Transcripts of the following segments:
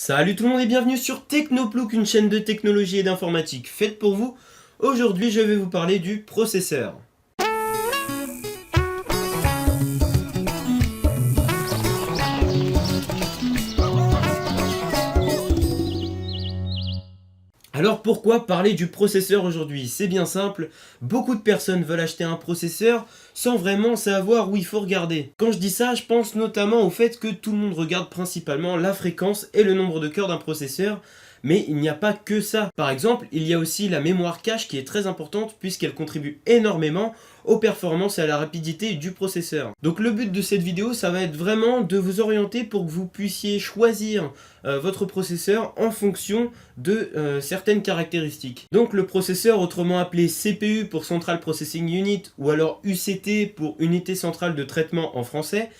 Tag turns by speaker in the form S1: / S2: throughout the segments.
S1: Salut tout le monde et bienvenue sur Technoplouk, une chaîne de technologie et d'informatique faite pour vous. Aujourd'hui je vais vous parler du processeur. Alors pourquoi parler du processeur aujourd'hui? C'est bien simple, beaucoup de personnes veulent acheter un processeur sans vraiment savoir où il faut regarder. Quand je dis ça, je pense notamment au fait que tout le monde regarde principalement la fréquence et le nombre de cœurs d'un processeur, mais il n'y a pas que ça. Par exemple, il y a aussi la mémoire cache qui est très importante puisqu'elle contribue énormément aux performances et à la rapidité du processeur. Donc le but de cette vidéo, ça va être vraiment de vous orienter pour que vous puissiez choisir votre processeur en fonction de certaines caractéristiques. Donc le processeur, autrement appelé CPU pour Central Processing Unit ou alors UCT pour Unité Centrale de Traitement en français,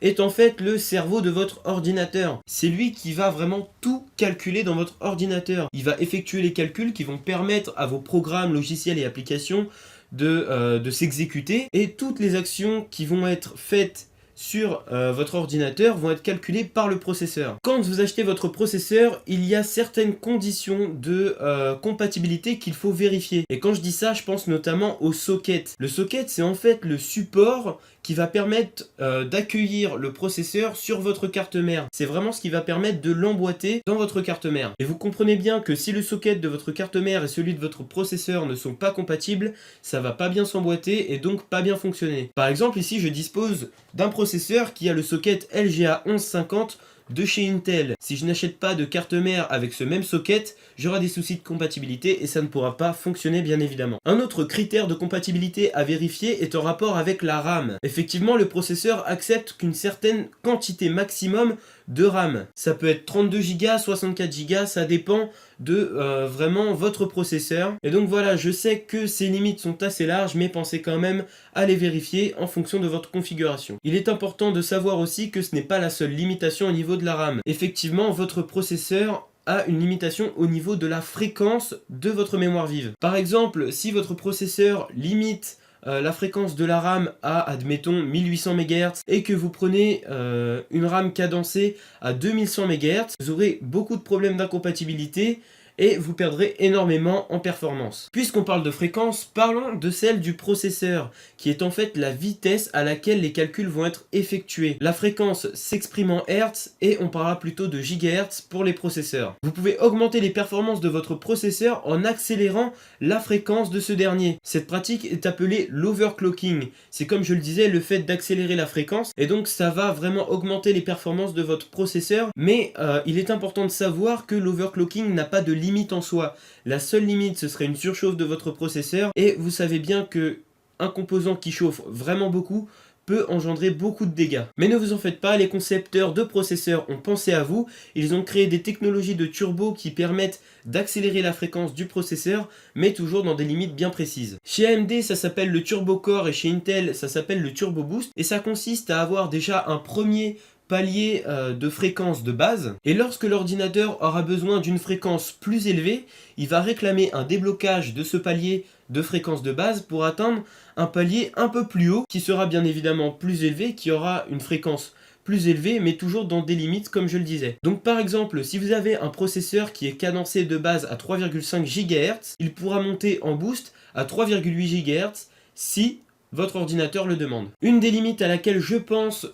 S1: est en fait le cerveau de votre ordinateur. C'est lui qui va vraiment tout calculer dans votre ordinateur. Il va effectuer les calculs qui vont permettre à vos programmes, logiciels et applications de s'exécuter, et toutes les actions qui vont être faites sur votre ordinateur vont être calculées par le processeur. Quand vous achetez votre processeur, il y a certaines conditions de compatibilité qu'il faut vérifier. Et quand je dis ça, je pense notamment au socket. Le socket, c'est en fait le support qui va permettre d'accueillir le processeur sur votre carte mère. C'est vraiment ce qui va permettre de l'emboîter dans votre carte mère. Et vous comprenez bien que si le socket de votre carte mère et celui de votre processeur ne sont pas compatibles, ça va pas bien s'emboîter et donc pas bien fonctionner. Par exemple, ici, je dispose d'un processeur qui a le socket LGA 1150 de chez Intel. Si je n'achète pas de carte mère avec ce même socket, j'aurai des soucis de compatibilité et ça ne pourra pas fonctionner bien évidemment. Un autre critère de compatibilité à vérifier est en rapport avec la RAM. Effectivement, le processeur accepte qu'une certaine quantité maximum de RAM. Ça peut être 32 Go, 64 Go, ça dépend de vraiment votre processeur. Et donc voilà, je sais que ces limites sont assez larges, mais pensez quand même à les vérifier en fonction de votre configuration. Il est important de savoir aussi que ce n'est pas la seule limitation au niveau de la RAM. Effectivement, votre processeur a une limitation au niveau de la fréquence de votre mémoire vive. Par exemple, si votre processeur limite la fréquence de la RAM à, admettons, 1800 MHz et que vous prenez une RAM cadencée à 2100 MHz, vous aurez beaucoup de problèmes d'incompatibilité et vous perdrez énormément en performance. Puisqu'on parle de fréquence, parlons de celle du processeur, qui est en fait la vitesse à laquelle les calculs vont être effectués. La fréquence s'exprime en Hertz et on parlera plutôt de gigahertz pour les processeurs. Vous pouvez augmenter les performances de votre processeur en accélérant la fréquence de ce dernier. Cette pratique est appelée l'overclocking. C'est comme je le disais, le fait d'accélérer la fréquence, et donc ça va vraiment augmenter les performances de votre processeur, mais il est important de savoir que l'overclocking n'a pas de limite en soi. La seule limite, ce serait une surchauffe de votre processeur, et vous savez bien que un composant qui chauffe vraiment beaucoup peut engendrer beaucoup de dégâts. Mais ne vous en faites pas, les concepteurs de processeurs ont pensé à vous. Ils ont créé des technologies de turbo qui permettent d'accélérer la fréquence du processeur, mais toujours dans des limites bien précises. Chez AMD, ça s'appelle le Turbo Core, et chez Intel, ça s'appelle le Turbo Boost, et ça consiste à avoir déjà un premier palier de fréquence de base, et lorsque l'ordinateur aura besoin d'une fréquence plus élevée, il va réclamer un déblocage de ce palier de fréquence de base pour atteindre un palier un peu plus haut, qui sera bien évidemment plus élevé, qui aura une fréquence plus élevée, mais toujours dans des limites comme je le disais. Donc par exemple, si vous avez un processeur qui est cadencé de base à 3,5 GHz, il pourra monter en boost à 3,8 GHz si votre ordinateur le demande. Une des limites à laquelle je pense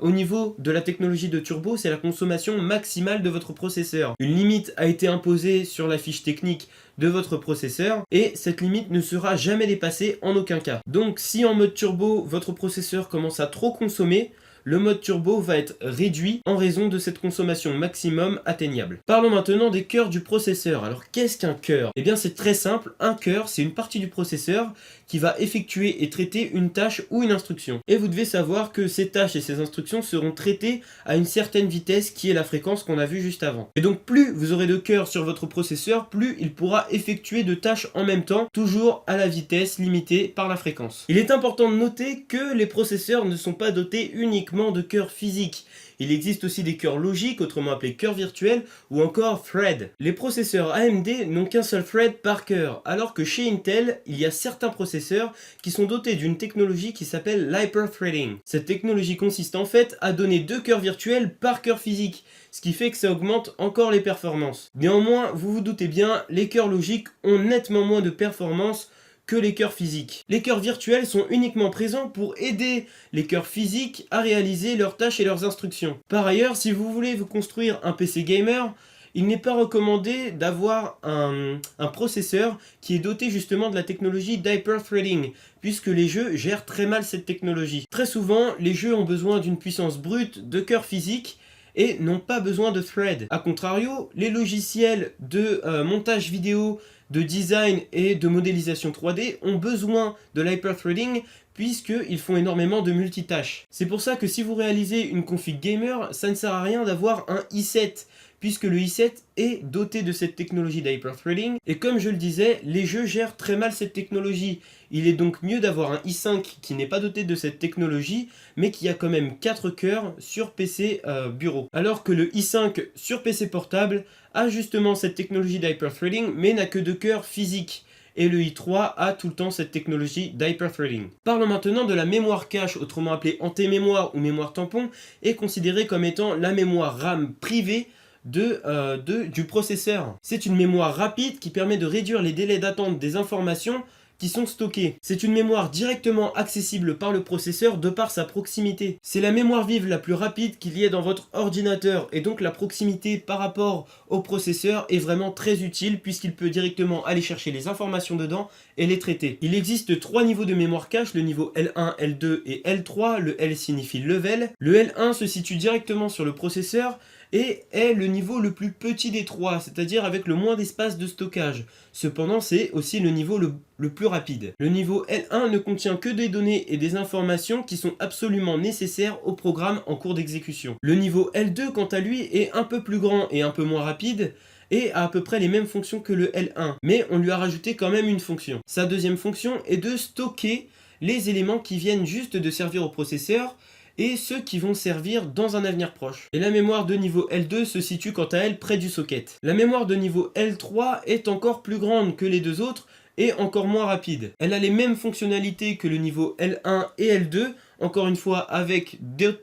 S1: au niveau de la technologie de turbo, c'est la consommation maximale de votre processeur. Une limite a été imposée sur la fiche technique de votre processeur et cette limite ne sera jamais dépassée en aucun cas. Donc si en mode turbo, votre processeur commence à trop consommer, le mode turbo va être réduit en raison de cette consommation maximum atteignable. Parlons maintenant des cœurs du processeur. Alors qu'est-ce qu'un cœur? Eh bien c'est très simple, un cœur c'est une partie du processeur qui va effectuer et traiter une tâche ou une instruction. Et vous devez savoir que ces tâches et ces instructions seront traitées à une certaine vitesse qui est la fréquence qu'on a vue juste avant. Et donc plus vous aurez de cœurs sur votre processeur, plus il pourra effectuer de tâches en même temps, toujours à la vitesse limitée par la fréquence. Il est important de noter que les processeurs ne sont pas dotés uniquement de cœurs physiques. Il existe aussi des cœurs logiques, autrement appelés cœurs virtuels, ou encore thread. Les processeurs AMD n'ont qu'un seul thread par cœur, alors que chez Intel, il y a certains processeurs qui sont dotés d'une technologie qui s'appelle l'hyperthreading. Cette technologie consiste en fait à donner 2 cœurs virtuels par cœur physique, ce qui fait que ça augmente encore les performances. Néanmoins, vous vous doutez bien, les cœurs logiques ont nettement moins de performance que les cœurs physiques. Les cœurs virtuels sont uniquement présents pour aider les cœurs physiques à réaliser leurs tâches et leurs instructions. Par ailleurs, si vous voulez vous construire un PC gamer, il n'est pas recommandé d'avoir un processeur qui est doté justement de la technologie d'hyperthreading, puisque les jeux gèrent très mal cette technologie. Très souvent, les jeux ont besoin d'une puissance brute de cœur physique et n'ont pas besoin de thread. A contrario, les logiciels de montage vidéo, de design et de modélisation 3D ont besoin de l'hyperthreading puisqu'ils font énormément de multitâches. C'est pour ça que si vous réalisez une config gamer, ça ne sert à rien d'avoir un i7 puisque le i7 est doté de cette technologie d'hyperthreading et comme je le disais, les jeux gèrent très mal cette technologie. Il est donc mieux d'avoir un i5 qui n'est pas doté de cette technologie mais qui a quand même 4 cœurs sur PC bureau. Alors que le i5 sur PC portable a justement cette technologie d'hyperthreading mais n'a que 2 cœurs physiques. Et le i3 a tout le temps cette technologie d'hyperthreading. Parlons maintenant de la mémoire cache, autrement appelée antémémoire ou mémoire tampon, est considérée comme étant la mémoire RAM privée du processeur. C'est une mémoire rapide qui permet de réduire les délais d'attente des informations qui sont stockées. C'est une mémoire directement accessible par le processeur de par sa proximité. C'est la mémoire vive la plus rapide qu'il y ait dans votre ordinateur et donc la proximité par rapport au processeur est vraiment très utile puisqu'il peut directement aller chercher les informations dedans et les traiter. Il existe 3 niveaux de mémoire cache, le niveau L1, L2 et L3. Le L signifie level. Le L1 se situe directement sur le processeur et est le niveau le plus petit des 3, c'est-à-dire avec le moins d'espace de stockage. Cependant, c'est aussi le niveau le plus rapide. Le niveau L1 ne contient que des données et des informations qui sont absolument nécessaires au programme en cours d'exécution. Le niveau L2, quant à lui, est un peu plus grand et un peu moins rapide, et a à peu près les mêmes fonctions que le L1, mais on lui a rajouté quand même une fonction. Sa deuxième fonction est de stocker les éléments qui viennent juste de servir au processeur, et ceux qui vont servir dans un avenir proche. Et la mémoire de niveau L2 se situe quant à elle près du socket. La mémoire de niveau L3 est encore plus grande que les deux autres et encore moins rapide. Elle a les mêmes fonctionnalités que le niveau L1 et L2, encore une fois avec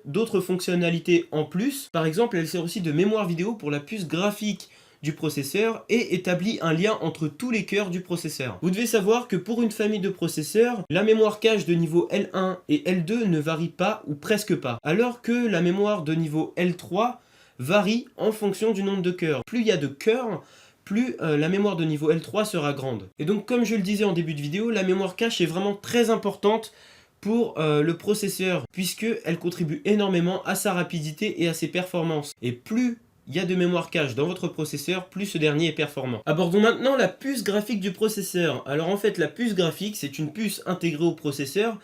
S1: d'autres fonctionnalités en plus. Par exemple, elle sert aussi de mémoire vidéo pour la puce graphique du processeur et établit un lien entre tous les cœurs du processeur. Vous devez savoir que pour une famille de processeurs, la mémoire cache de niveau L1 et L2 ne varie pas ou presque pas, alors que la mémoire de niveau L3 varie en fonction du nombre de cœurs. Plus il y a de cœurs, plus la mémoire de niveau L3 sera grande. Et donc comme je le disais en début de vidéo, la mémoire cache est vraiment très importante pour le processeur puisqu'elle contribue énormément à sa rapidité et à ses performances. Et plus il y a de mémoire cache dans votre processeur, plus ce dernier est performant. Abordons maintenant la puce graphique du processeur. Alors en fait, la puce graphique, c'est une puce intégrée au processeur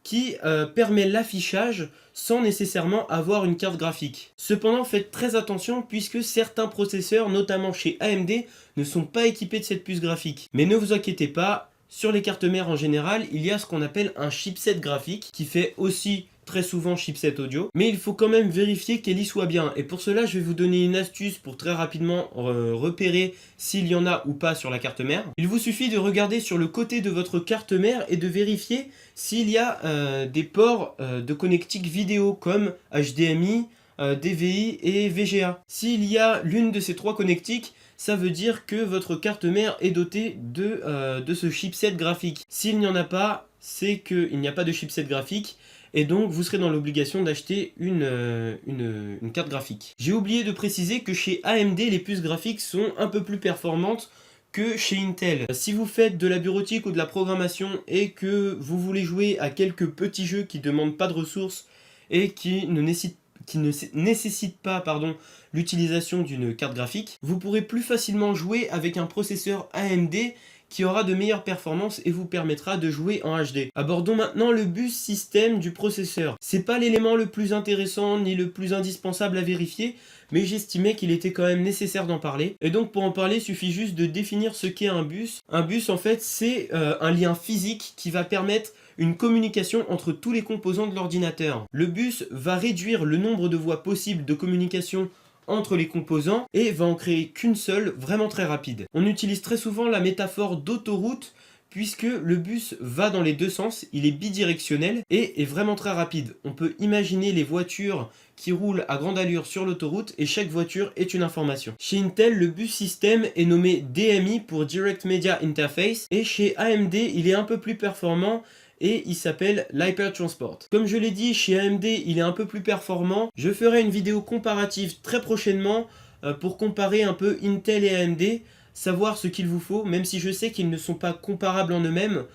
S1: qui permet l'affichage sans nécessairement avoir une carte graphique. Cependant, faites très attention puisque certains processeurs, notamment chez AMD, ne sont pas équipés de cette puce graphique. Mais ne vous inquiétez pas, sur les cartes mères en général, il y a ce qu'on appelle un chipset graphique qui fait aussi très souvent chipset audio, mais il faut quand même vérifier qu'elle y soit bien. Et pour cela, je vais vous donner une astuce pour très rapidement repérer s'il y en a ou pas sur la carte mère. Il vous suffit de regarder sur le côté de votre carte mère et de vérifier s'il y a des ports de connectique vidéo comme HDMI, DVI et VGA. S'il y a l'une de ces 3 connectiques, ça veut dire que votre carte mère est dotée de ce chipset graphique. S'il n'y en a pas, c'est qu'il n'y a pas de chipset graphique et donc vous serez dans l'obligation d'acheter une carte graphique. J'ai oublié de préciser que chez AMD, les puces graphiques sont un peu plus performantes que chez Intel. Si vous faites de la bureautique ou de la programmation et que vous voulez jouer à quelques petits jeux qui ne demandent pas de ressources et qui ne nécessitent pas l'utilisation d'une carte graphique, vous pourrez plus facilement jouer avec un processeur AMD qui aura de meilleures performances et vous permettra de jouer en HD. Abordons maintenant le bus système du processeur. C'est pas l'élément le plus intéressant ni le plus indispensable à vérifier, mais j'estimais qu'il était quand même nécessaire d'en parler. Et donc pour en parler, il suffit juste de définir ce qu'est un bus. Un bus en fait c'est un lien physique qui va permettre une communication entre tous les composants de l'ordinateur. Le bus va réduire le nombre de voies possibles de communication entre les composants et va en créer qu'une seule, vraiment très rapide. On utilise très souvent la métaphore d'autoroute puisque le bus va dans les deux sens, il est bidirectionnel et est vraiment très rapide. On peut imaginer les voitures qui roulent à grande allure sur l'autoroute et chaque voiture est une information. Chez Intel, le bus système est nommé DMI pour Direct Media Interface et chez AMD, il est un peu plus performant et il s'appelle l'Hypertransport. Comme je l'ai dit, chez AMD, il est un peu plus performant. Je ferai une vidéo comparative très prochainement pour comparer un peu Intel et AMD, savoir ce qu'il vous faut, même si je sais qu'ils ne sont pas comparables en eux-mêmes.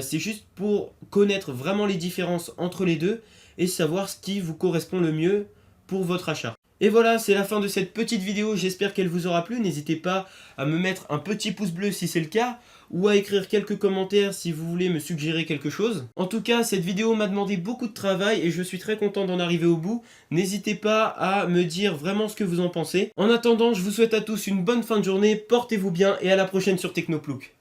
S1: C'est juste pour connaître vraiment les différences entre les deux et savoir ce qui vous correspond le mieux pour votre achat. Et voilà, c'est la fin de cette petite vidéo, j'espère qu'elle vous aura plu. N'hésitez pas à me mettre un petit pouce bleu si c'est le cas, ou à écrire quelques commentaires si vous voulez me suggérer quelque chose. En tout cas, cette vidéo m'a demandé beaucoup de travail et je suis très content d'en arriver au bout. N'hésitez pas à me dire vraiment ce que vous en pensez. En attendant, je vous souhaite à tous une bonne fin de journée, portez-vous bien et à la prochaine sur Technoplouk.